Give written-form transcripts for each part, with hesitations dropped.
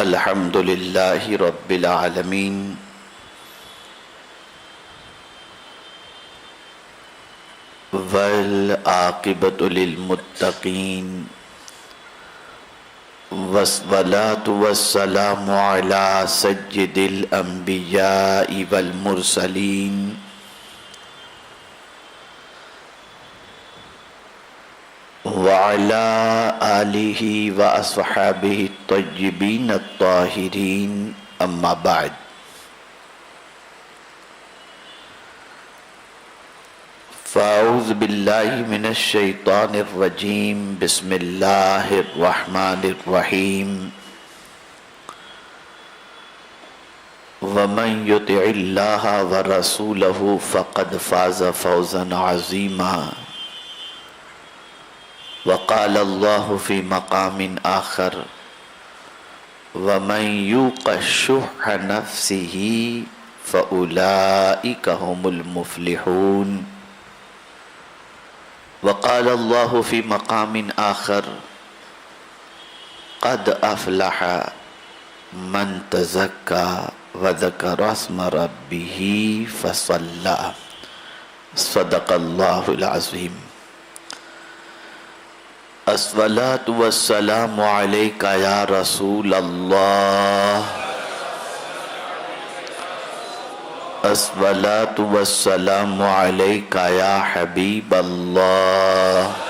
الحمد للہ رب العالمین والعاقبۃ للمتقین والصلاة والسلام علی سید الانبیاء والمرسلین وعلى آلہ واصحابہ الطیبین الطاہرین اما بعد فاعوذ باللہ من الشیطان الرجیم بسم اللہ الرحمن الرحیم ومن یطع اللہ ورسولہ فقد فاز فوزا عظیما وقال اللہ فی مقام آخر ومن یوق شح نفسہ فأولئک هم المفلحون وقال اللہ فی مقام آخر قد افلح من تزکا وذکر اسم ربہ فصلی صدق اللہ العظیم الصلاة والسلام علیکہ یا رسول اللہ الصلاة والسلام علیکہ یا حبیب اللہ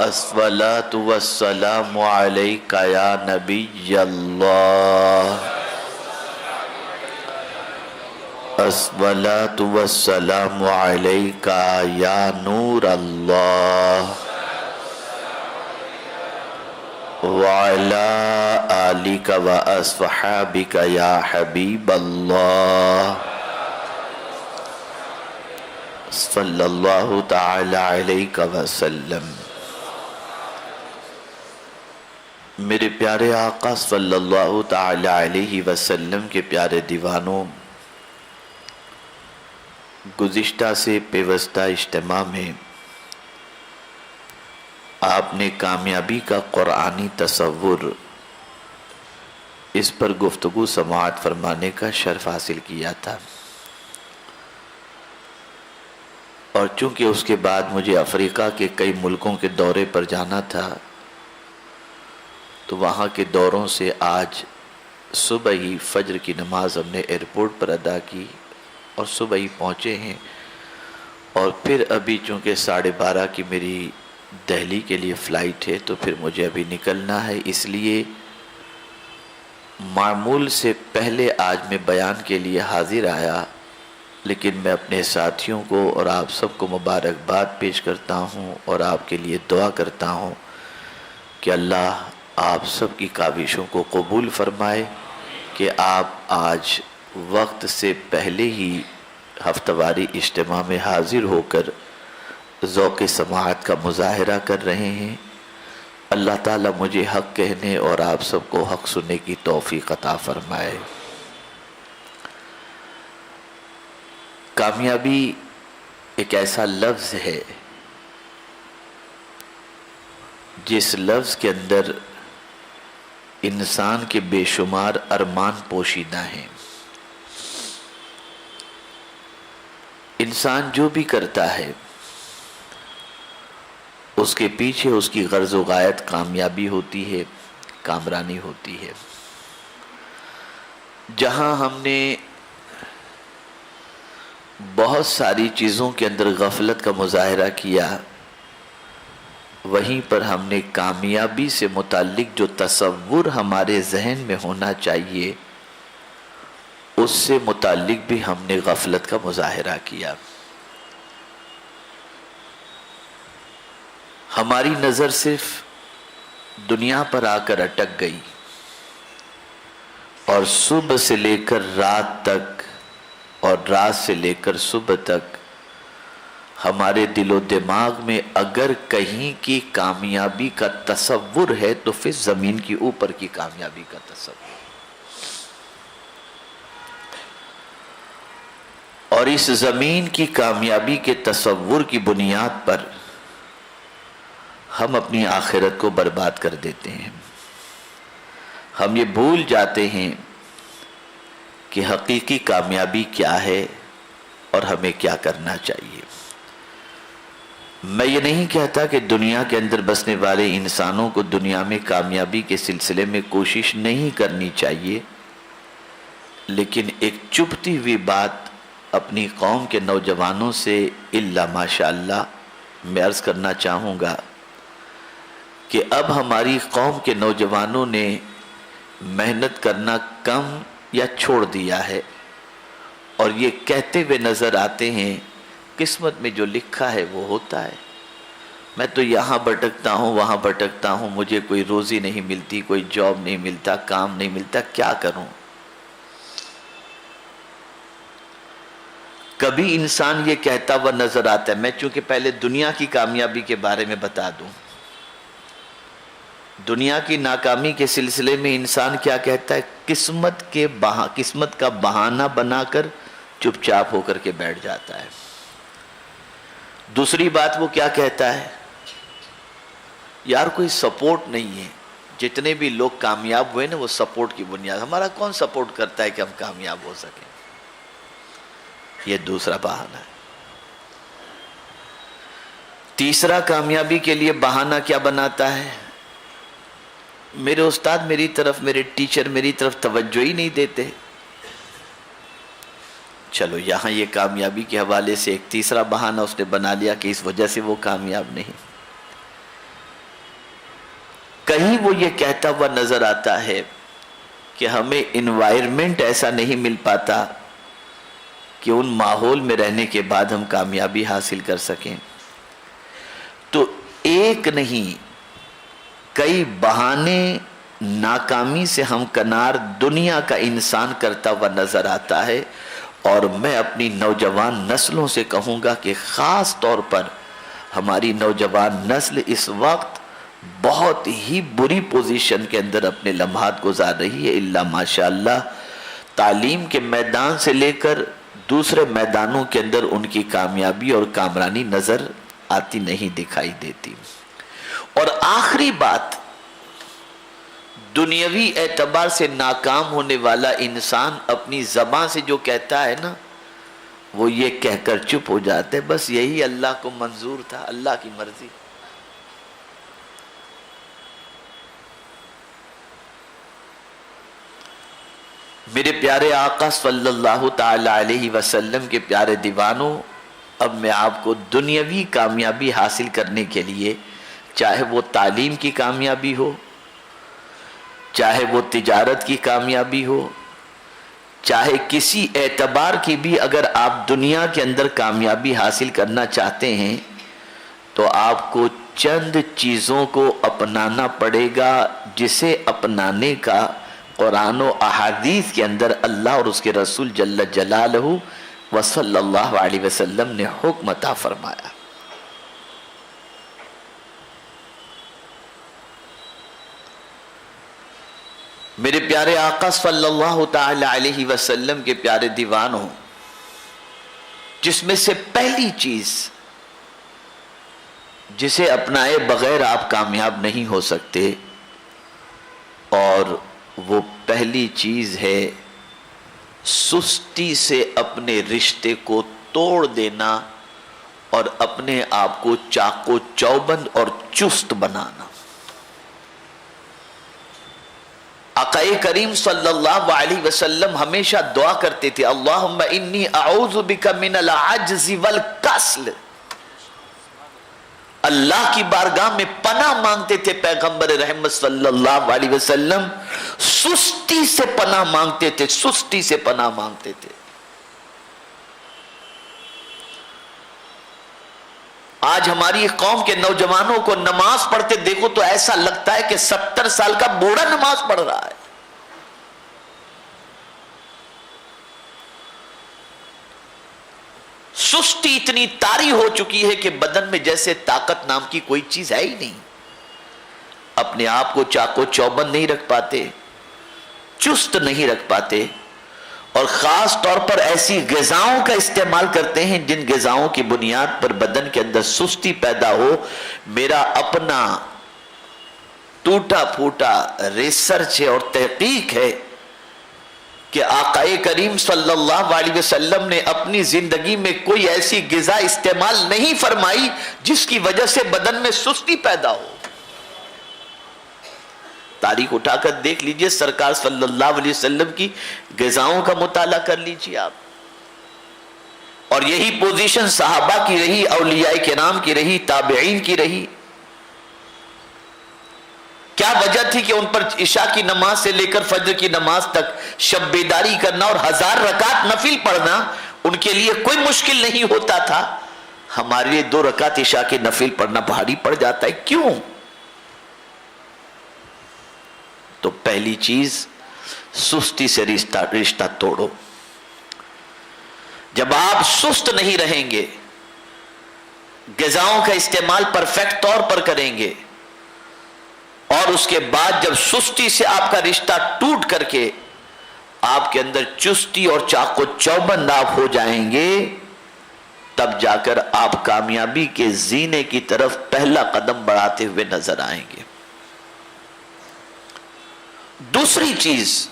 الصلاة والسلام علیکہ یا نبی اللہ الصلاة والسلام علیکہ یا نور اللہ وعلی آلک واصحابک یا حبیب اللہ صلی اللہ تعالی علیہ وسلم۔ میرے پیارے آقا صلی اللہ تعالی علیہ وسلم کے پیارے دیوانوں، گزشتہ سے پیوستہ اجتماع میں آپ نے کامیابی کا قرآنی تصور اس پر گفتگو سماعت فرمانے کا شرف حاصل کیا تھا، اور چونکہ اس کے بعد مجھے افریقہ کے کئی ملکوں کے دورے پر جانا تھا تو وہاں کے دوروں سے آج صبح ہی فجر کی نماز ہم نے ایئرپورٹ پر ادا کی اور صبح ہی پہنچے ہیں، اور پھر ابھی چونکہ 12:30 کی میری دہلی کے لیے فلائٹ ہے تو پھر مجھے ابھی نکلنا ہے، اس لیے معمول سے پہلے آج میں بیان کے لیے حاضر آیا، لیکن میں اپنے ساتھیوں کو اور آپ سب کو مبارکباد پیش کرتا ہوں اور آپ کے لیے دعا کرتا ہوں کہ اللہ آپ سب کی کاوشوں کو قبول فرمائے کہ آپ آج وقت سے پہلے ہی ہفتہ واری اجتماع میں حاضر ہو کر ذوق سماعت کا مظاہرہ کر رہے ہیں۔ اللہ تعالیٰ مجھے حق کہنے اور آپ سب کو حق سننے کی توفیق عطا فرمائے۔ کامیابی ایک ایسا لفظ ہے جس لفظ کے اندر انسان کے بے شمار ارمان پوشیدہ ہیں۔ انسان جو بھی کرتا ہے اس کے پیچھے اس کی غرض و غایت کامیابی ہوتی ہے، کامرانی ہوتی ہے۔ جہاں ہم نے بہت ساری چیزوں کے اندر غفلت کا مظاہرہ کیا، وہیں پر ہم نے کامیابی سے متعلق جو تصور ہمارے ذہن میں ہونا چاہیے اس سے متعلق بھی ہم نے غفلت کا مظاہرہ کیا۔ ہماری نظر صرف دنیا پر آ کر اٹک گئی، اور صبح سے لے کر رات تک اور رات سے لے کر صبح تک ہمارے دل و دماغ میں اگر کہیں کی کامیابی کا تصور ہے تو پھر زمین کی اوپر کی کامیابی کا تصور، اور اس زمین کی کامیابی کے تصور کی بنیاد پر ہم اپنی آخرت کو برباد کر دیتے ہیں۔ ہم یہ بھول جاتے ہیں کہ حقیقی کامیابی کیا ہے اور ہمیں کیا کرنا چاہیے۔ میں یہ نہیں کہتا کہ دنیا کے اندر بسنے والے انسانوں کو دنیا میں کامیابی کے سلسلے میں کوشش نہیں کرنی چاہیے، لیکن ایک چبھتی ہوئی بات اپنی قوم کے نوجوانوں سے الا ماشاءاللہ میں عرض کرنا چاہوں گا کہ اب ہماری قوم کے نوجوانوں نے محنت کرنا کم یا چھوڑ دیا ہے، اور یہ کہتے ہوئے نظر آتے ہیں قسمت میں جو لکھا ہے وہ ہوتا ہے، میں تو یہاں بھٹکتا ہوں وہاں بھٹکتا ہوں، مجھے کوئی روزی نہیں ملتی، کوئی جاب نہیں ملتا، کام نہیں ملتا، کیا کروں۔ کبھی انسان یہ کہتا ہوا نظر آتا ہے، میں چونکہ پہلے دنیا کی کامیابی کے بارے میں بتا دوں، دنیا کی ناکامی کے سلسلے میں انسان کیا کہتا ہے، قسمت کا بہانہ بنا کر چپ چاپ ہو کر کے بیٹھ جاتا ہے۔ دوسری بات وہ کیا کہتا ہے، یار کوئی سپورٹ نہیں ہے، جتنے بھی لوگ کامیاب ہوئے نا وہ سپورٹ کی بنیاد، ہمارا کون سپورٹ کرتا ہے کہ ہم کامیاب ہو سکیں، یہ دوسرا بہانہ ہے۔ تیسرا کامیابی کے لیے بہانہ کیا بناتا ہے، میرے استاد میری طرف، میرے ٹیچر میری طرف توجہ ہی نہیں دیتے۔ چلو یہاں یہ کامیابی کے حوالے سے ایک تیسرا بہانہ اس نے بنا لیا کہ اس وجہ سے وہ کامیاب نہیں۔ کہیں وہ یہ کہتا ہوا نظر آتا ہے کہ ہمیں انوائرمنٹ ایسا نہیں مل پاتا کہ ان ماحول میں رہنے کے بعد ہم کامیابی حاصل کر سکیں۔ تو ایک نہیں کئی بہانے ناکامی سے ہمکنار دنیا کا انسان کرتا ہوا نظر آتا ہے، اور میں اپنی نوجوان نسلوں سے کہوں گا کہ خاص طور پر ہماری نوجوان نسل اس وقت بہت ہی بری پوزیشن کے اندر اپنے لمحات گزار رہی ہے، الا ماشاءاللہ تعلیم کے میدان سے لے کر دوسرے میدانوں کے اندر ان کی کامیابی اور کامرانی نظر آتی نہیں، دکھائی دیتی۔ اور آخری بات، دنیاوی اعتبار سے ناکام ہونے والا انسان اپنی زبان سے جو کہتا ہے نا، وہ یہ کہہ کر چپ ہو جاتے ہیں، بس یہی اللہ کو منظور تھا، اللہ کی مرضی۔ میرے پیارے آقا صلی اللہ تعالی علیہ وسلم کے پیارے دیوانوں، اب میں آپ کو دنیاوی کامیابی حاصل کرنے کے لیے، چاہے وہ تعلیم کی کامیابی ہو، چاہے وہ تجارت کی کامیابی ہو، چاہے کسی اعتبار کی بھی اگر آپ دنیا کے اندر کامیابی حاصل کرنا چاہتے ہیں تو آپ کو چند چیزوں کو اپنانا پڑے گا، جسے اپنانے کا قرآن و احادیث کے اندر اللہ اور اس کے رسول جل جلالہ و صلی اللہ علیہ وسلم نے حکم عطا فرمایا۔ میرے پیارے آقا صلی اللہ تعالی علیہ وسلم کے پیارے دیوانوں، جس میں سے پہلی چیز جسے اپنائے بغیر آپ کامیاب نہیں ہو سکتے، اور وہ پہلی چیز ہے سستی سے اپنے رشتے کو توڑ دینا اور اپنے آپ کو چاق و چوبند اور چست بنانا۔ آقا کریم صلی اللہ علیہ وسلم ہمیشہ دعا کرتے تھے، اللہم انی اعوذ بک من العجز والکسل، اللہ کی بارگاہ میں پناہ مانگتے تھے پیغمبر رحمت صلی اللہ علیہ وسلم، سستی سے پناہ مانگتے تھے، سستی سے پناہ مانگتے تھے۔ آج ہماری قوم کے نوجوانوں کو نماز پڑھتے دیکھو تو ایسا لگتا ہے کہ 70 سال کا بوڑھا نماز پڑھ رہا ہے۔ سستی اتنی طاری ہو چکی ہے کہ بدن میں جیسے طاقت نام کی کوئی چیز ہے ہی نہیں، اپنے آپ کو چاق و چوبند نہیں رکھ پاتے، چست نہیں رکھ پاتے، اور خاص طور پر ایسی غذاؤں کا استعمال کرتے ہیں جن غذاؤں کی بنیاد پر بدن کے اندر سستی پیدا ہو۔ میرا اپنا ٹوٹا پھوٹا ریسرچ ہے اور تحقیق ہے کہ آقائے کریم صلی اللہ علیہ وسلم نے اپنی زندگی میں کوئی ایسی غذا استعمال نہیں فرمائی جس کی وجہ سے بدن میں سستی پیدا ہو۔ تاریخ اٹھا کر دیکھ لیجئے، سرکار صلی اللہ علیہ وسلم کی غذاؤں کا مطالعہ کر لیجئے آپ، اور یہی پوزیشن صحابہ کی رہی، اولیاء کرام کی رہی، تابعین کی رہی۔ کیا وجہ تھی کہ ان پر عشاء کی نماز سے لے کر فجر کی نماز تک شب بیداری کرنا اور 1000 رکعت نفل پڑھنا ان کے لیے کوئی مشکل نہیں ہوتا تھا؟ ہمارے لیے 2 رکعت عشاء کے نفل پڑھنا بھاری پڑ جاتا ہے، کیوں؟ تو پہلی چیز، سستی سے رشتہ توڑو۔ جب آپ سست نہیں رہیں گے، غذاؤں کا استعمال پرفیکٹ طور پر کریں گے، اور اس کے بعد جب سستی سے آپ کا رشتہ ٹوٹ کر کے آپ کے اندر چستی اور چاق و چوبند آپ ہو جائیں گے، تب جا کر آپ کامیابی کے زینے کی طرف پہلا قدم بڑھاتے ہوئے نظر آئیں گے۔ دوسری چیز،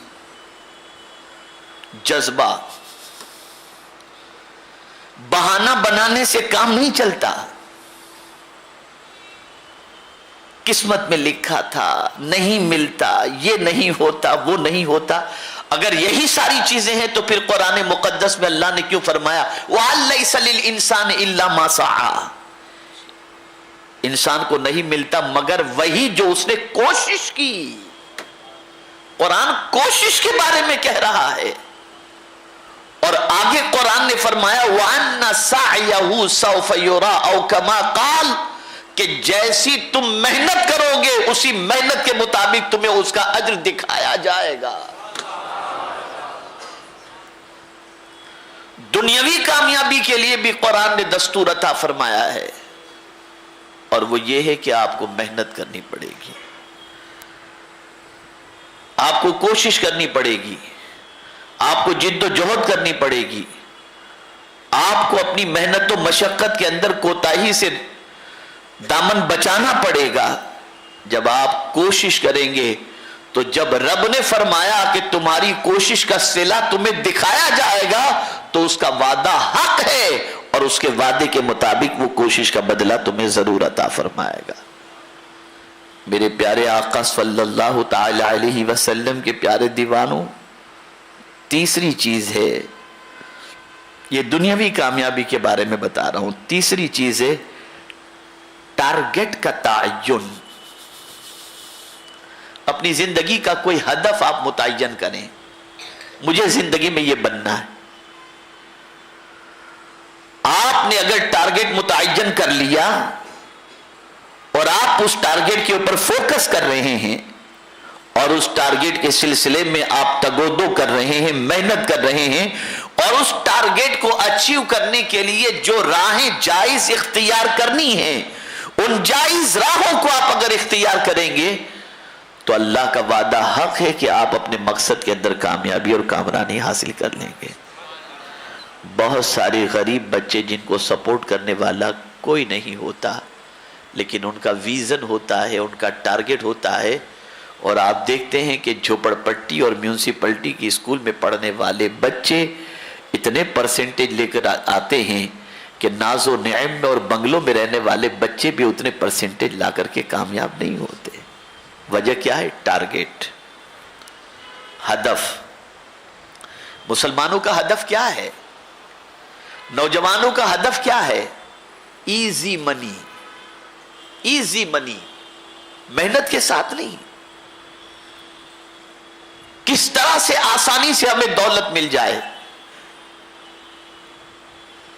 جذبہ۔ بہانہ بنانے سے کام نہیں چلتا۔ قسمت میں لکھا تھا، نہیں ملتا، یہ نہیں ہوتا، وہ نہیں ہوتا۔ اگر یہی ساری چیزیں ہیں تو پھر قرآن مقدس میں اللہ نے کیوں فرمایا وَأَن لَيْسَ لِلْإِنسَانِ إِلَّا مَا سَعَى؟ انسان کو نہیں ملتا مگر وہی جو اس نے کوشش کی۔ قرآن کوشش کے بارے میں کہہ رہا ہے، اور آگے قرآن نے فرمایا وَأَنَّ سَعْيَهُ سَوْفَ يُرَى أَوْ كَمَا قَالَ، کہ جیسی تم محنت کرو گے اسی محنت کے مطابق تمہیں اس کا اجر دکھایا جائے گا۔ دنیاوی کامیابی کے لیے بھی قرآن نے دستور عطا فرمایا ہے، اور وہ یہ ہے کہ آپ کو محنت کرنی پڑے گی، آپ کو کوشش کرنی پڑے گی، آپ کو جد و جہد کرنی پڑے گی، آپ کو اپنی محنت و مشقت کے اندر کوتاہی سے دامن بچانا پڑے گا۔ جب آپ کوشش کریں گے تو جب رب نے فرمایا کہ تمہاری کوشش کا صلہ تمہیں دکھایا جائے گا تو اس کا وعدہ حق ہے، اور اس کے وعدے کے مطابق وہ کوشش کا بدلہ تمہیں ضرور عطا فرمائے گا۔ میرے پیارے آقا صلی اللہ تعالی علیہ وسلم کے پیارے دیوانوں، تیسری چیز ہے، یہ دنیاوی کامیابی کے بارے میں بتا رہا ہوں، تیسری چیز ہے ٹارگٹ کا تعین۔ اپنی زندگی کا کوئی ہدف آپ متعین کریں، مجھے زندگی میں یہ بننا ہے۔ آپ نے اگر ٹارگٹ متعین کر لیا اور آپ اس ٹارگٹ کے اوپر فوکس کر رہے ہیں اور اس ٹارگٹ کے سلسلے میں آپ تگودو کر رہے ہیں، محنت کر رہے ہیں، اور اس ٹارگٹ کو اچیو کرنے کے لیے جو راہیں جائز اختیار کرنی ہیں ان جائز راہوں کو آپ اگر اختیار کریں گے تو اللہ کا وعدہ حق ہے کہ آپ اپنے مقصد کے اندر کامیابی اور کامرانی حاصل کر لیں گے۔ بہت سارے غریب بچے جن کو سپورٹ کرنے والا کوئی نہیں ہوتا، لیکن ان کا ویژن ہوتا ہے، ان کا ٹارگٹ ہوتا ہے، اور آپ دیکھتے ہیں کہ جھوپڑ پٹی اور میونسپلٹی کی اسکول میں پڑھنے والے بچے اتنے پرسنٹیج لے کر آتے ہیں کہ ناز و نعیم میں اور بنگلوں میں رہنے والے بچے بھی اتنے پرسنٹیج لا کر کے کامیاب نہیں ہوتے۔ وجہ کیا ہے؟ ٹارگٹ، ہدف۔ مسلمانوں کا ہدف کیا ہے؟ نوجوانوں کا ہدف کیا ہے؟ ایزی منی، ایزی منی، محنت کے ساتھ نہیں۔ کس طرح سے آسانی سے ہمیں دولت مل جائے۔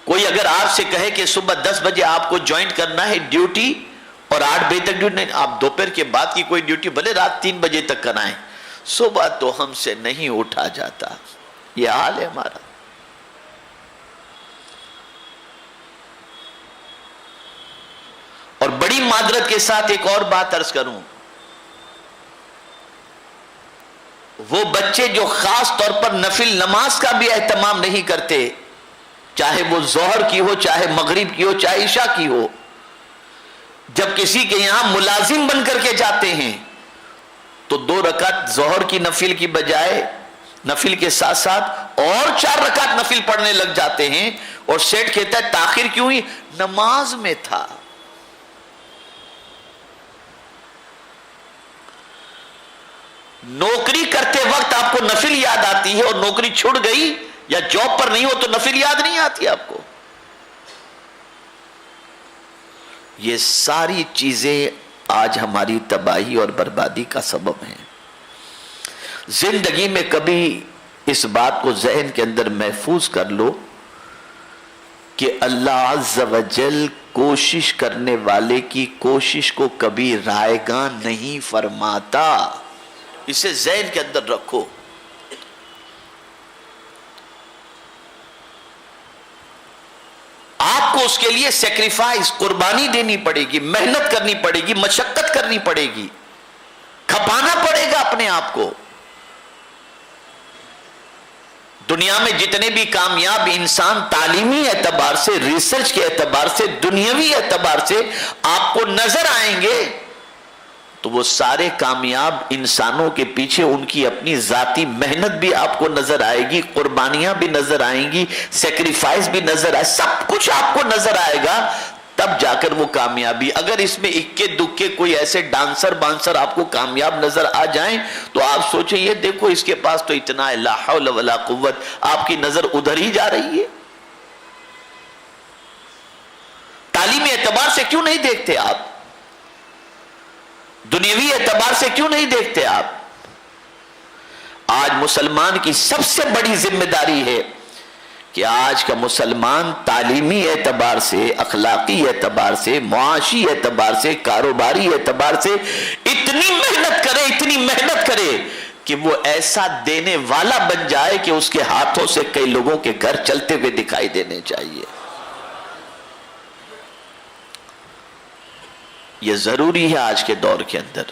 کوئی اگر آپ سے کہے کہ صبح 10 بجے آپ کو جوائن کرنا ہے ڈیوٹی اور 8 بجے تک ڈیوٹی، نہیں، آپ دوپہر کے بعد کی کوئی ڈیوٹی بھلے رات 3 بجے تک کرائیں، صبح تو ہم سے نہیں اٹھا جاتا۔ یہ حال ہے ہمارا۔ اور بڑی معذرت کے ساتھ ایک اور بات عرض کروں، وہ بچے جو خاص طور پر نفل نماز کا بھی اہتمام نہیں کرتے، چاہے وہ ظہر کی ہو، چاہے مغرب کی ہو، چاہے عشاء کی ہو، جب کسی کے یہاں ملازم بن کر کے جاتے ہیں تو 2 رکعت ظہر کی نفل کی بجائے نفل کے ساتھ ساتھ اور 4 رکعت نفل پڑھنے لگ جاتے ہیں. اور سیٹ کہتا ہے تاخیر کیوں ہوئی؟ نماز میں تھا. نوکری کرتے وقت آپ کو نفل یاد آتی ہے اور نوکری چھوڑ گئی یا جاب پر نہیں ہو تو نفل یاد نہیں آتی آپ کو. یہ ساری چیزیں آج ہماری تباہی اور بربادی کا سبب ہیں. زندگی میں کبھی اس بات کو ذہن کے اندر محفوظ کر لو کہ اللہ عز و جل کوشش کرنے والے کی کوشش کو کبھی رائیگاں نہیں فرماتا. اسے ذہن کے اندر رکھو. آپ کو اس کے لیے سیکریفائز، قربانی دینی پڑے گی، محنت کرنی پڑے گی، مشقت کرنی پڑے گی، کھپانا پڑے گا اپنے آپ کو. دنیا میں جتنے بھی کامیاب انسان تعلیمی اعتبار سے، ریسرچ کے اعتبار سے، دنیاوی اعتبار سے آپ کو نظر آئیں گے تو وہ سارے کامیاب انسانوں کے پیچھے ان کی اپنی ذاتی محنت بھی آپ کو نظر آئے گی، قربانیاں بھی نظر آئیں گی، سیکریفائز بھی نظر آئے، سب کچھ آپ کو نظر آئے گا. تب جا کر وہ کامیابی. اگر اس میں اکے دکے کوئی ایسے ڈانسر بانسر آپ کو کامیاب نظر آ جائیں تو آپ سوچیں یہ دیکھو اس کے پاس تو اتنا ہے، لا حول ولا قوت. آپ کی نظر ادھر ہی جا رہی ہے. تعلیمی اعتبار سے کیوں نہیں دیکھتے آپ؟ دنیاوی اعتبار سے کیوں نہیں دیکھتے آپ؟ آج مسلمان کی سب سے بڑی ذمہ داری ہے کہ آج کا مسلمان تعلیمی اعتبار سے، اخلاقی اعتبار سے، معاشی اعتبار سے، کاروباری اعتبار سے اتنی محنت کرے کہ وہ ایسا دینے والا بن جائے کہ اس کے ہاتھوں سے کئی لوگوں کے گھر چلتے ہوئے دکھائی دینے چاہیے. یہ ضروری ہے آج کے دور کے اندر.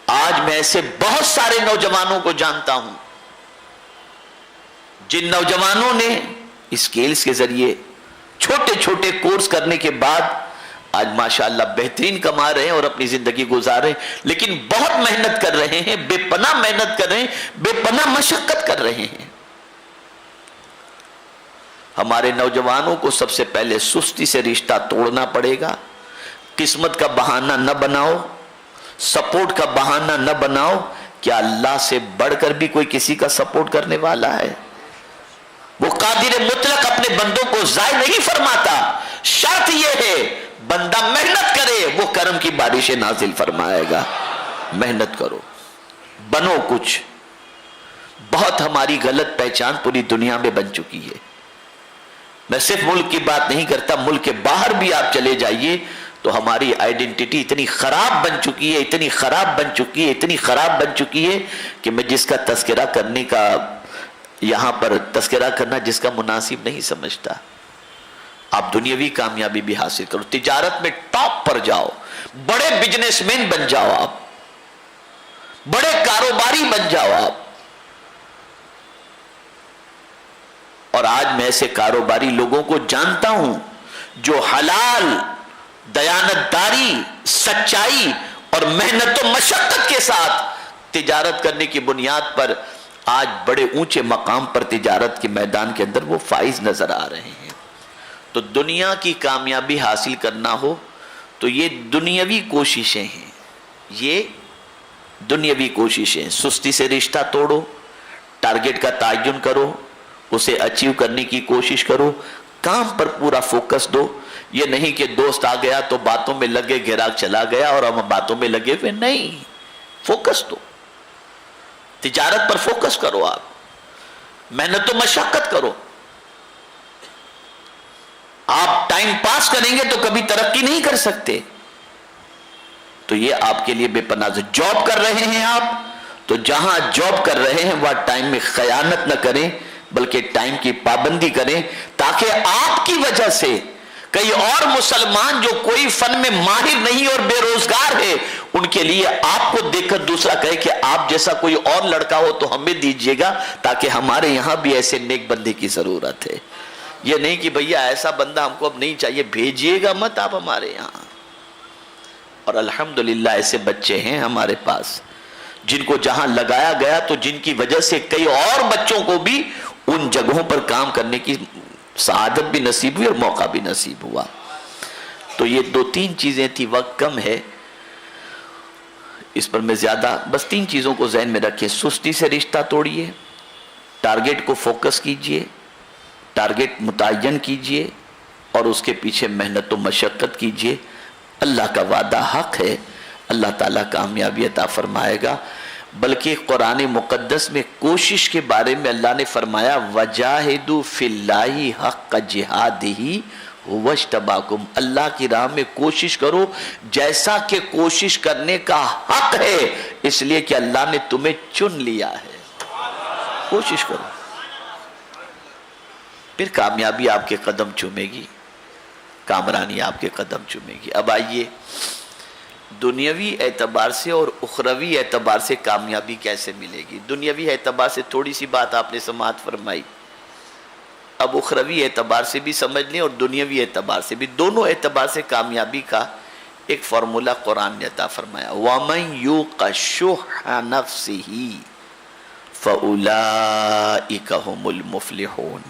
آج میں ایسے بہت سارے نوجوانوں کو جانتا ہوں جن نوجوانوں نے اسکیلز کے ذریعے چھوٹے چھوٹے کورس کرنے کے بعد آج ماشاءاللہ بہترین کما رہے ہیں اور اپنی زندگی گزار رہے ہیں، لیکن بہت محنت کر رہے ہیں، بے پناہ محنت کر رہے ہیں، بے پناہ مشقت کر رہے ہیں. ہمارے نوجوانوں کو سب سے پہلے سستی سے رشتہ توڑنا پڑے گا. قسمت کا بہانہ نہ بناؤ، سپورٹ کا بہانہ نہ بناؤ. کیا اللہ سے بڑھ کر بھی کوئی کسی کا سپورٹ کرنے والا ہے؟ وہ قادر مطلق اپنے بندوں کو ضائع نہیں فرماتا. شرط یہ ہے بندہ محنت کرے، وہ کرم کی بارشیں نازل فرمائے گا. محنت کرو، بنو کچھ. بہت ہماری غلط پہچان پوری دنیا میں بن چکی ہے. میں صرف ملک کی بات نہیں کرتا، ملک کے باہر بھی آپ چلے جائیے تو ہماری آئیڈینٹی اتنی خراب بن چکی ہے، اتنی خراب بن چکی ہے، اتنی خراب بن چکی ہے کہ میں جس کا تذکرہ کرنے کا یہاں پر تذکرہ کرنا جس کا مناسب نہیں سمجھتا. آپ دنیاوی کامیابی بھی حاصل کرو، تجارت میں ٹاپ پر جاؤ، بڑے بزنس مین بن جاؤ، آپ بڑے کاروباری بن جاؤ آپ. اور آج میں ایسے کاروباری لوگوں کو جانتا ہوں جو حلال، دیانتداری، سچائی اور محنت و مشقت کے ساتھ تجارت کرنے کی بنیاد پر آج بڑے اونچے مقام پر تجارت کے میدان کے اندر وہ فائز نظر آ رہے ہیں. تو دنیا کی کامیابی حاصل کرنا ہو تو یہ دنیاوی کوششیں ہیں، یہ دنیاوی کوششیں. سستی سے رشتہ توڑو، ٹارگٹ کا تعین کرو، اسے اچیو کرنے کی کوشش کرو، کام پر پورا فوکس دو. یہ نہیں کہ دوست آ گیا تو باتوں میں لگے، گراک چلا گیا اور ہم باتوں میں لگے ہوئے. نہیں، فوکس دو، تجارت پر فوکس کرو، آپ محنت و مشقت کرو. آپ ٹائم پاس کریں گے تو کبھی ترقی نہیں کر سکتے. تو یہ آپ کے لیے بے پناہ. جاب کر رہے ہیں آپ تو جہاں جاب کر رہے ہیں وہاں ٹائم میں خیانت نہ کریں بلکہ ٹائم کی پابندی کریں، تاکہ آپ کی وجہ سے کئی اور مسلمان جو کوئی فن میں ماہر نہیں اور بے روزگار ہے ان کے لیے آپ کو دیکھ کر دوسرا کہے کہ آپ جیسا کوئی اور لڑکا ہو تو ہمیں دیجیے گا، تاکہ ہمارے یہاں بھی ایسے نیک بندے کی ضرورت ہے. یہ نہیں کہ بھیا ایسا بندہ ہم کو اب نہیں چاہیے، بھیجیے گا مت آپ ہمارے یہاں. اور الحمدللہ ایسے بچے ہیں ہمارے پاس جن کو جہاں لگایا گیا تو جن کی وجہ سے کئی اور بچوں کو بھی ان جگہوں پر کام کرنے کی سعادت بھی نصیب ہوئی اور موقع بھی نصیب ہوا. تو یہ 2-3 چیزیں تھی، وقت کم ہے اس پر میں زیادہ، بس 3 چیزوں کو ذہن میں رکھیں. سستی سے رشتہ توڑیے، ٹارگٹ کو فوکس کیجئے، ٹارگٹ متعین کیجئے اور اس کے پیچھے محنت و مشقت کیجئے. اللہ کا وعدہ حق ہے، اللہ تعالیٰ کامیابی عطا فرمائے گا. بلکہ قرآن مقدس میں کوشش کے بارے میں اللہ نے فرمایا وَجَاهِدُوا فِي اللَّهِ حَقَّ جِهَادِهِ هُوَ اجْتَبَاكُمْ. اللہ کی راہ میں کوشش کرو جیسا کہ کوشش کرنے کا حق ہے، اس لیے کہ اللہ نے تمہیں چن لیا ہے. کوشش کرو، پھر کامیابی آپ کے قدم چومے گی، کامرانی آپ کے قدم چومے گی. اب آئیے دنیاوی اعتبار سے اور اخروی اعتبار سے کامیابی کیسے ملے گی. دنیاوی اعتبار سے تھوڑی سی بات آپ نے سماعت فرمائی، اب اخروی اعتبار سے بھی سمجھ لیں اور دنیاوی اعتبار سے بھی، دونوں اعتبار سے کامیابی کا ایک فارمولہ قرآن نے عطا فرمایا. وَمَن يُوقَ شُحَّ نَفْسِهِ فَأُولَئِكَ هُمُ الْمُفْلِحُونَ.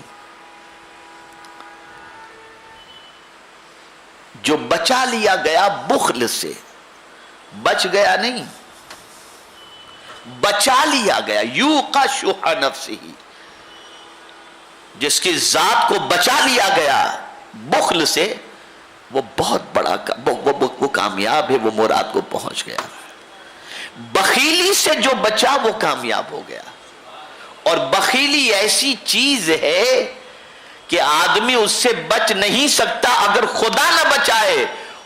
جو بچا لیا گیا بخل سے، بچ گیا نہیں، بچا لیا گیا. یوقا شح نفسہ، جس کی ذات کو بچا لیا گیا بخل سے، وہ بہت بڑا وہ کامیاب ہے، وہ مراد کو پہنچ گیا. بخیلی سے جو بچا وہ کامیاب ہو گیا. اور بخیلی ایسی چیز ہے کہ آدمی اس سے بچ نہیں سکتا اگر خدا نہ بچائے،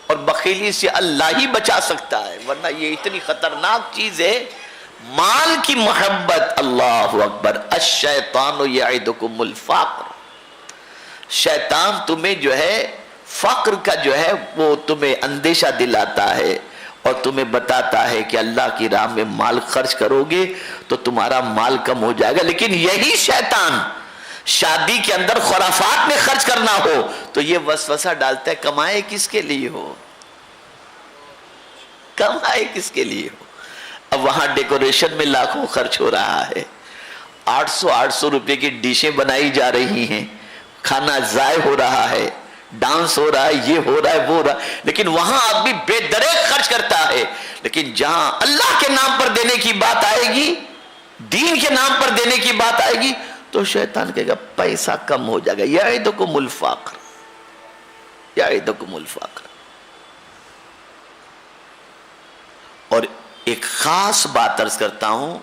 اور بخیلی سے اللہ ہی بچا سکتا ہے، ورنہ یہ اتنی خطرناک چیز ہے. مال کی محبت، اللہ اکبر. الشیطان یعدکم الفقر، شیطان تمہیں جو ہے فقر کا جو ہے وہ تمہیں اندیشہ دلاتا ہے اور تمہیں بتاتا ہے کہ اللہ کی راہ میں مال خرچ کرو گے تو تمہارا مال کم ہو جائے گا. لیکن یہی شیطان شادی کے اندر خرافات میں خرچ کرنا ہو تو یہ وسوسہ ڈالتا ہے کمائے کس کے لیے ہو، کمائے کس کے لیے ہو. اب وہاں ڈیکوریشن میں لاکھوں خرچ ہو رہا ہے، 800 روپے کی ڈشیں بنائی جا رہی ہیں، کھانا ضائع ہو رہا ہے، ڈانس ہو رہا ہے، یہ ہو رہا ہے، وہ ہو رہا ہے، لیکن وہاں آدمی بے دریغ خرچ کرتا ہے. لیکن جہاں اللہ کے نام پر دینے کی بات آئے گی، دین کے نام پر دینے کی بات آئے گی تو شیطان کہے گا پیسہ کم ہو جائے گا. یعدکم الفقر، یعدکم الفقر. اور ایک خاص بات عرض کرتا ہوں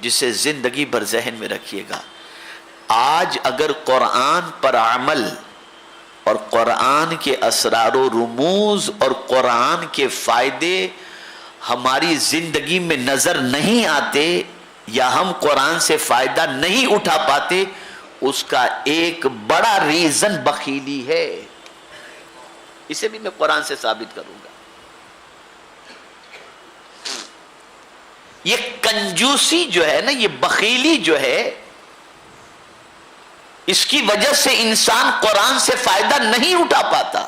جسے زندگی بھر ذہن میں رکھیے گا. آج اگر قرآن پر عمل اور قرآن کے اسرار و رموز اور قرآن کے فائدے ہماری زندگی میں نظر نہیں آتے یا ہم قرآن سے فائدہ نہیں اٹھا پاتے، اس کا ایک بڑا ریزن بخیلی ہے. اسے بھی میں قرآن سے ثابت کروں گا. یہ کنجوسی جو ہے نا، یہ بخیلی جو ہے، اس کی وجہ سے انسان قرآن سے فائدہ نہیں اٹھا پاتا.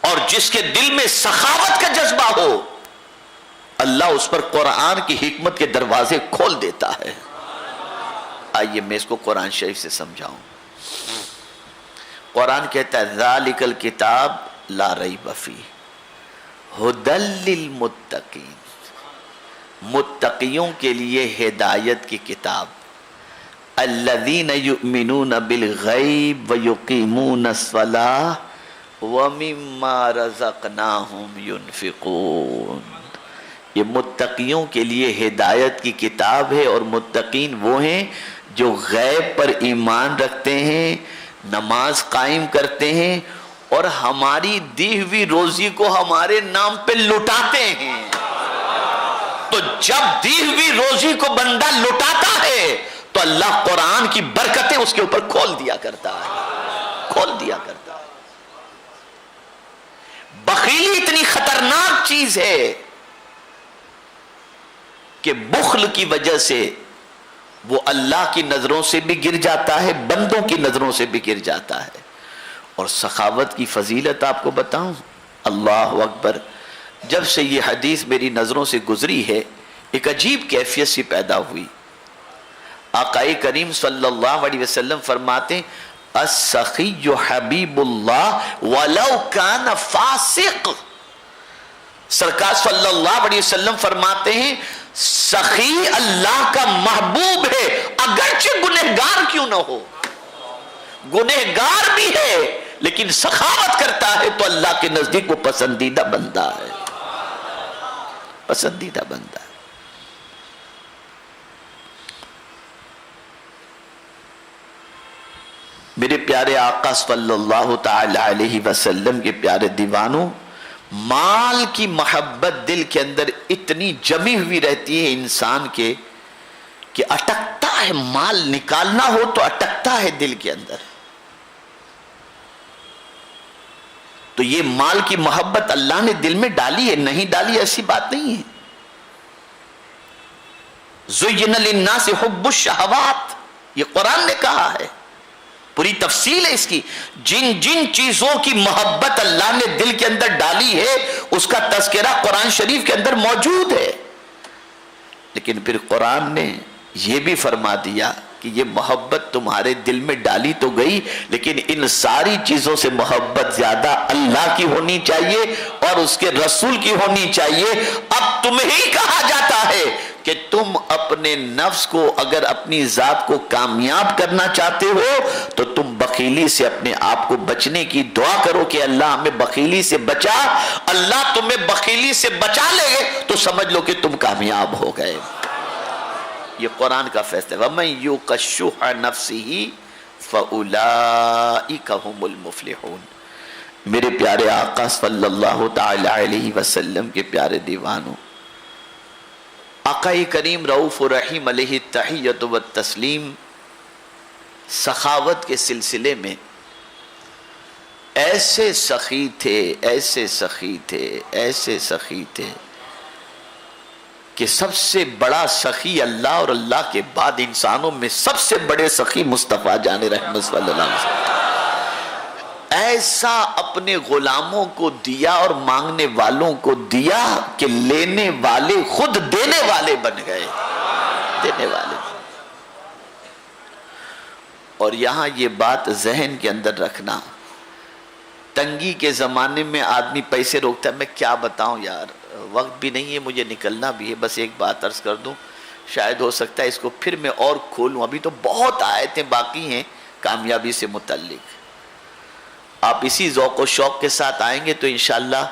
اور جس کے دل میں سخاوت کا جذبہ ہو، اللہ اس پر قرآن کی حکمت کے دروازے کھول دیتا ہے. آئیے میں اس کو قرآن شریف سے سمجھاؤں. قرآن کہتا ہے ذالک الکتاب لا ریب فیہ ھدی للمتقین، متقیوں کے لیے ہدایت کی کتاب. الذین یؤمنون بالغیب ویقیمون الصلاۃ وَمِمَّا رَزَقْنَاهُمْ يُنْفِقُونَ. یہ متقیوں کے لیے ہدایت کی کتاب ہے، اور متقین وہ ہیں جو غیب پر ایمان رکھتے ہیں، نماز قائم کرتے ہیں اور ہماری دی ہوئی روزی کو ہمارے نام پہ لٹاتے ہیں. تو جب دی ہوئی روزی کو بندہ لٹاتا ہے تو اللہ قرآن کی برکتیں اس کے اوپر کھول دیا کرتا ہے، کھول دیا کرتا ہے. بخیلی اتنی خطرناک چیز ہے کہ بخل کی وجہ سے وہ اللہ کی نظروں سے بھی گر جاتا ہے، بندوں کی نظروں سے بھی گر جاتا ہے. اور سخاوت کی فضیلت آپ کو بتاؤں، اللہ اکبر، جب سے یہ حدیث میری نظروں سے گزری ہے ایک عجیب کیفیت سی پیدا ہوئی۔ آقا کریم صلی اللہ علیہ وسلم فرماتے ہیں السخی حبیب اللہ ولو کان فاسق۔ سرکار صلی اللہ علیہ وسلم فرماتے ہیں سخی اللہ کا محبوب ہے اگرچہ گنہگار کیوں نہ ہو، گنہگار بھی ہے لیکن سخاوت کرتا ہے تو اللہ کے نزدیک وہ پسندیدہ بندہ ہے، پسندیدہ بندہ ہے۔ میرے پیارے آقا صلی اللہ تعالی علیہ وسلم کے پیارے دیوانوں، مال کی محبت دل کے اندر اتنی جمی ہوئی رہتی ہے انسان کے کہ اٹکتا ہے، مال نکالنا ہو تو اٹکتا ہے دل کے اندر۔ تو یہ مال کی محبت اللہ نے دل میں ڈالی ہے، نہیں ڈالی ایسی بات نہیں ہے۔ زُيِّنَ لِلنَّاسِ حُبُّ الشَّهَوَاتِ، یہ قرآن نے کہا ہے، پوری تفصیل ہے اس کی۔ جن جن چیزوں کی محبت اللہ نے دل کے اندر ڈالی ہے اس کا تذکرہ قرآن شریف کے اندر موجود ہے، لیکن پھر قرآن نے یہ بھی فرما دیا کہ یہ محبت تمہارے دل میں ڈالی تو گئی لیکن ان ساری چیزوں سے محبت زیادہ اللہ کی ہونی چاہیے اور اس کے رسول کی ہونی چاہیے۔ اب تمہیں ہی کہا جاتا ہے کہ تم اپنے نفس کو اگر اپنی ذات کو کامیاب کرنا چاہتے ہو تو تم بخیلی سے اپنے آپ کو بچنے کی دعا کرو کہ اللہ ہمیں بخیلی سے بچا۔ اللہ تمہیں بخیلی سے بچا لے تو سمجھ لو کہ تم کامیاب ہو گئے۔ یہ قرآن کا فیصلہ ہے وَمَن يُوقَ شُحَّ نَفْسِهِ فَأُولَئِكَ هُمُ الْمُفْلِحُونَ۔ میرے پیارے آقا صلی اللہ تعالی علیہ وسلم کے پیارے دیوانوں، آقا کریم رؤوف الرحیم علیہ التحیۃ والتسلیم سخاوت کے سلسلے میں ایسے سخی تھے، ایسے سخی تھے، ایسے سخی تھے کہ سب سے بڑا سخی اللہ اور اللہ کے بعد انسانوں میں سب سے بڑے سخی مصطفیٰ جان رحمت صلی اللہ علیہ وسلم ایسا اپنے غلاموں کو دیا اور مانگنے والوں کو دیا کہ لینے والے خود دینے والے بن گئے، دینے والے۔ اور یہاں یہ بات ذہن کے اندر رکھنا، تنگی کے زمانے میں آدمی پیسے روکتا ہے۔ میں کیا بتاؤں یار، وقت بھی نہیں ہے، مجھے نکلنا بھی ہے۔ بس ایک بات عرض کر دوں، شاید ہو سکتا ہے اس کو پھر میں اور کھولوں، ابھی تو بہت آیتیں باقی ہیں کامیابی سے متعلق۔ آپ اسی ذوق و شوق کے ساتھ آئیں گے تو انشاءاللہ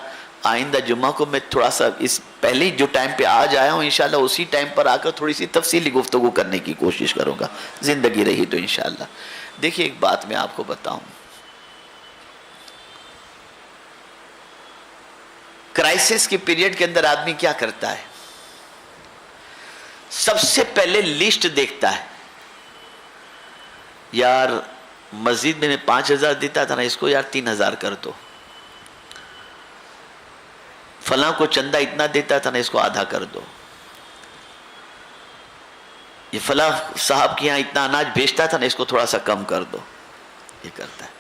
آئندہ جمعہ کو میں تھوڑا سا اس پہلے جو ٹائم پہ آج آیا ہوں انشاءاللہ اسی ٹائم پر آ کر تھوڑی سی تفصیلی گفتگو کرنے کی کوشش کروں گا، زندگی رہی تو انشاءاللہ۔ دیکھیے ایک بات میں آپ کو بتاؤں، کرائسس کی پیریڈ کے اندر آدمی کیا کرتا ہے؟ سب سے پہلے لسٹ دیکھتا ہے، یار مسجد میں 5,000 دیتا تھا نا، اس کو یار 3,000 کر دو، فلاں کو چندہ اتنا دیتا تھا نا، اس کو آدھا کر دو، یہ فلاں صاحب کے یہاں اتنا اناج بیچتا تھا نا، اس کو تھوڑا سا کم کر دو۔ یہ کرتا ہے۔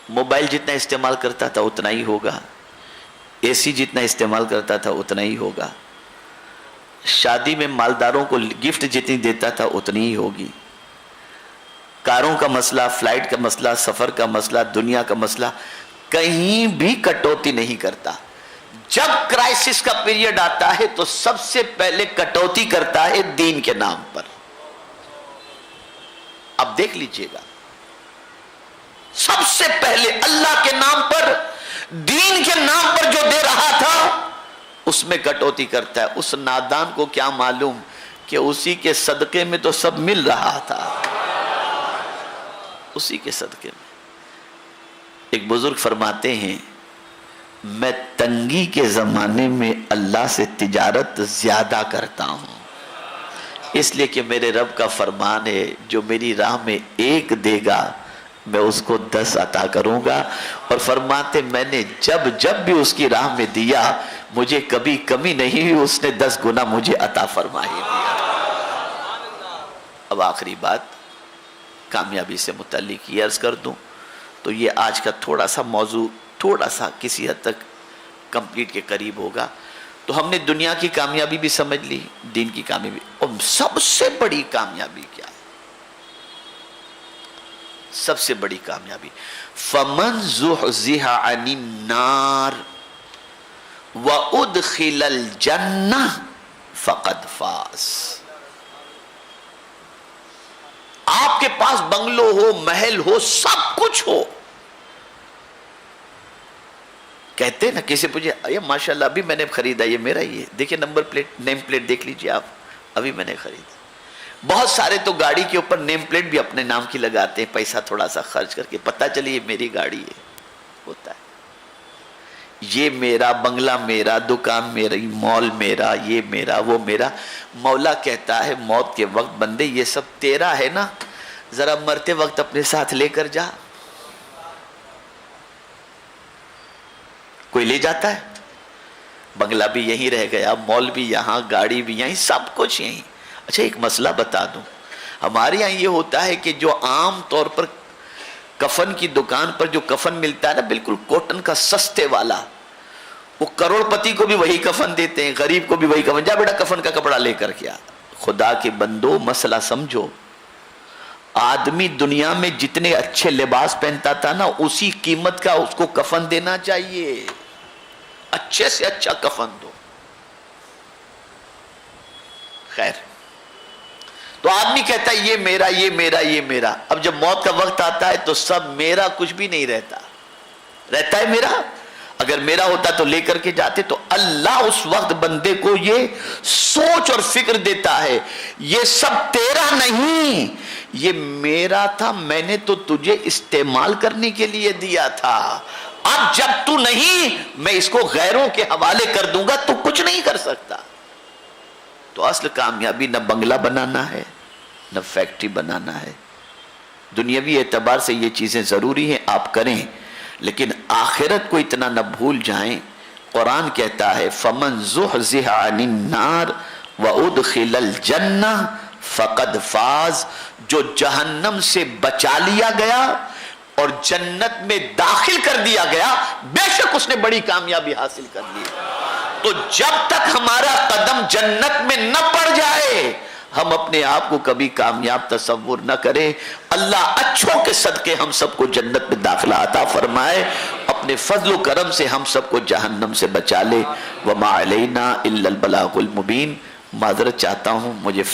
موبائل جتنا استعمال کرتا تھا اتنا ہی ہوگا، اے سی جتنا استعمال کرتا تھا اتنا ہی ہوگا، شادی میں مالداروں کو گفٹ جتنی دیتا تھا اتنی ہی ہوگی، کاروں کا مسئلہ، فلائٹ کا مسئلہ، سفر کا مسئلہ، دنیا کا مسئلہ، کہیں بھی کٹوتی نہیں کرتا۔ جب کرائسس کا پیریڈ آتا ہے تو سب سے پہلے کٹوتی کرتا ہے دین کے نام پر۔ اب دیکھ لیجئے گا، سب سے پہلے اللہ کے نام پر، دین کے نام پر جو دے رہا تھا اس میں کٹوتی کرتا ہے۔ اس نادان کو کیا معلوم کہ اسی کے صدقے میں تو سب مل رہا تھا، اسی کے صدقے میں۔ ایک بزرگ فرماتے ہیں میں تنگی کے زمانے میں اللہ سے تجارت زیادہ کرتا ہوں، اس لیے کہ میرے رب کا فرمان ہے جو میری راہ میں 1 دے گا میں اس کو 10 عطا کروں گا، اور فرماتے میں نے جب جب بھی اس کی راہ میں دیا مجھے کبھی کمی نہیں ہوئی، اس نے 10 گنا مجھے عطا فرما ہی دیا۔ اب آخری بات کامیابی سے متعلق یہ عرض کر دوں، تو یہ آج کا تھوڑا سا موضوع تھوڑا سا کسی حد تک کمپلیٹ کے قریب ہوگا. تو ہم نے دنیا کی کامیابی بھی سمجھ لی, دین کی کامیابی, اور سب سے بڑی کامیابی کیا ہے؟ سب سے بڑی کامیابی فَمَنْ زُحْزِحَ عَنِ النَّارِ وَأُدْخِلَ الْجَنَّةِ فَقَدْ فَازَ. آپ کے پاس بنگلو ہو, محل ہو, سب کچھ ہو, کہتے ہیں نا, کسی پوچھے یہ ماشاءاللہ ابھی میں نے خریدا, یہ میرا ہی ہے, دیکھیں نمبر پلیٹ, نیم پلیٹ دیکھ لیجئے آپ, ابھی میں نے خریدا. بہت سارے تو گاڑی کے اوپر نیم پلیٹ بھی اپنے نام کی لگاتے ہیں, پیسہ تھوڑا سا خرچ کر کے, پتہ چلی یہ میری گاڑی ہے. ہوتا ہے یہ میرا بنگلہ, میرا دکان, میری مال میرا, یہ میرا, وہ میرا. مولا کہتا ہے موت کے وقت بندے یہ سب تیرا ہے نا, ذرا مرتے وقت اپنے ساتھ لے کر جا. کوئی لے جاتا ہے؟ بنگلہ بھی یہیں رہ گیا, مال بھی یہاں, گاڑی بھی یہیں, سب کچھ یہیں. اچھا ایک مسئلہ بتا دوں, ہمارے یہاں یہ ہوتا ہے کہ جو عام طور پر کفن کی دکان پر جو کفن ملتا ہے نا, بالکل کوٹن کا سستے والا, وہ کروڑ پتی کو بھی وہی کفن دیتے ہیں, غریب کو بھی وہی کفن. جا بیٹا کفن کا کپڑا لے کر کیا. خدا کے بندو مسئلہ سمجھو, آدمی دنیا میں جتنے اچھے لباس پہنتا تھا نا, اسی قیمت کا اس کو کفن دینا چاہیے. اچھے سے اچھا کفن دو. خیر, تو آدمی کہتا ہے یہ میرا, یہ میرا, یہ میرا. اب جب موت کا وقت آتا ہے تو سب میرا کچھ بھی نہیں رہتا. رہتا ہے میرا؟ اگر میرا ہوتا تو لے کر کے جاتے. تو اللہ اس وقت بندے کو یہ سوچ اور فکر دیتا ہے, یہ سب تیرا نہیں, یہ میرا تھا, میں نے تو تجھے استعمال کرنے کے لیے دیا تھا. اب جب تو نہیں, میں اس کو غیروں کے حوالے کر دوں گا, تو کچھ نہیں کر سکتا. تو اصل کامیابی نہ بنگلہ بنانا ہے, نہ فیکٹری بنانا ہے. دنیاوی اعتبار سے یہ چیزیں ضروری ہیں, آپ کریں, لیکن آخرت کو اتنا نہ بھول جائیں. قرآن کہتا ہے فَمَنْ زُحْزِحَ عَنِ النَّارِ وَأُدْخِلَ الْجَنَّةِ فَقَدْ فَازَ. جو جہنم سے بچا لیا گیا اور جنت میں داخل کر دیا گیا, بے شک اس نے بڑی کامیابی حاصل کر لی. تو جب تک ہمارا قدم جنت میں نہ پڑ جائے, ہم اپنے آپ کو کبھی کامیاب تصور نہ کریں. اللہ اچھوں کے صدقے ہم سب کو جنت میں داخلہ عطا فرمائے, اپنے فضل و کرم سے ہم سب کو جہنم سے بچا لے. وَمَا عَلَيْنَا إِلَّا الْبَلَاغُ الْمُبِينَ. معذرت چاہتا ہوں, مجھے